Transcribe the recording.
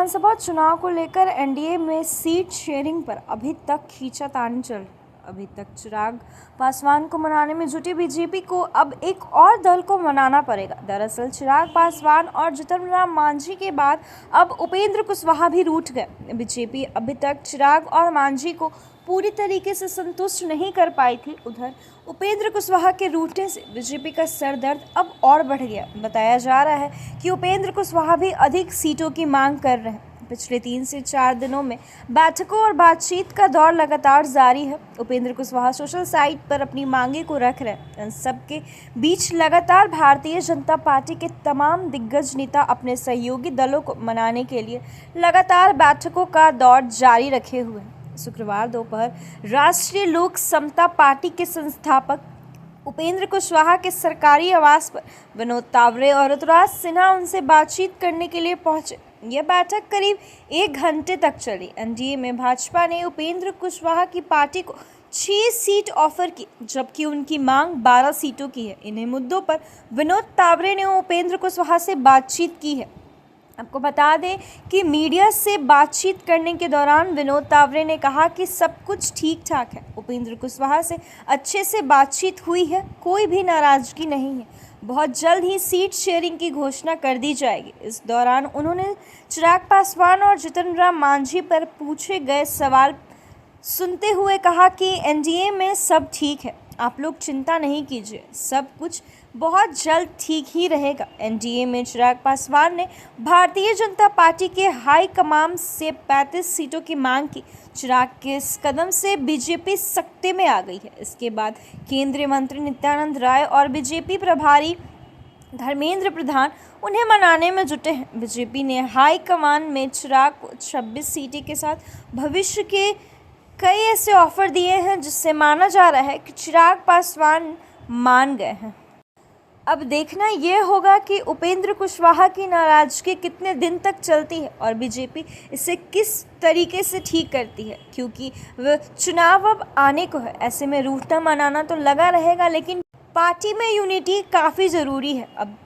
विधानसभा चुनाव को लेकर एनडीए में सीट शेयरिंग पर अभी तक खींचातानी चल। अभी तक चिराग पासवान को मनाने में जुटी बीजेपी को अब एक और दल को मनाना पड़ेगा। दरअसल चिराग पासवान और जीतन राम मांझी के बाद अब उपेंद्र कुशवाहा भी रूठ गए। बीजेपी अभी तक चिराग और मांझी को पूरी तरीके से संतुष्ट नहीं कर पाई थी। उधर उपेंद्र कुशवाहा के रूठने से बीजेपी का सरदर्द अब और बढ़ गया। बताया जा रहा है कि उपेंद्र कुशवाहा भी अधिक सीटों की मांग कर रहे हैं। पिछले 3 से 4 दिनों में बैठकों और बातचीत का दौर लगातार जारी है। उपेंद्र कुशवाहा सोशल साइट पर अपनी मांगे को रख रहे हैं। इन सबके बीच लगातार भारतीय जनता पार्टी के तमाम दिग्गज नेता अपने सहयोगी दलों को मनाने के लिए लगातार बैठकों का दौर जारी रखे हुए हैं। शुक्रवार दोपहर राष्ट्रीय लोक समता पार्टी के संस्थापक उपेंद्र कुशवाहा के सरकारी आवास पर विनोद तावरे और ऋतुराज सिन्हा उनसे बातचीत करने के लिए पहुंचे। यह बैठक करीब 1 घंटे तक चली। एनडीए में भाजपा ने उपेंद्र कुशवाहा की पार्टी को 6 सीट ऑफर की, जबकि उनकी मांग 12 सीटों की है। इन्हीं मुद्दों पर विनोद तावरे ने उपेंद्र कुशवाहा से बातचीत की है। आपको बता दें कि मीडिया से बातचीत करने के दौरान विनोद तावरे ने कहा कि सब कुछ ठीक ठाक है। उपेंद्र कुशवाहा से अच्छे से बातचीत हुई है, कोई भी नाराजगी नहीं है। बहुत जल्द ही सीट शेयरिंग की घोषणा कर दी जाएगी। इस दौरान उन्होंने चिराग पासवान और जीतन राम मांझी पर पूछे गए सवाल सुनते हुए कहा कि एनडीए में सब ठीक है, आप लोग चिंता नहीं कीजिए, सब कुछ बहुत जल्द ठीक ही रहेगा। एनडीए में चिराग पासवान ने भारतीय जनता पार्टी के हाई कमान से 35 सीटों की मांग की। चिराग के इस कदम से बीजेपी सख्ते में आ गई है। इसके बाद केंद्रीय मंत्री नित्यानंद राय और बीजेपी प्रभारी धर्मेंद्र प्रधान उन्हें मनाने में जुटे हैं। बीजेपी ने हाई कमान में चिराग को 26 सीटें के साथ भविष्य के कई ऐसे ऑफर दिए हैं जिससे माना जा रहा है कि चिराग पासवान मान गए हैं। अब देखना यह होगा कि उपेंद्र कुशवाहा की नाराजगी कितने दिन तक चलती है और बीजेपी इसे किस तरीके से ठीक करती है, क्योंकि वह चुनाव अब आने को है। ऐसे में रूठना मनाना तो लगा रहेगा, लेकिन पार्टी में यूनिटी काफ़ी ज़रूरी है। अब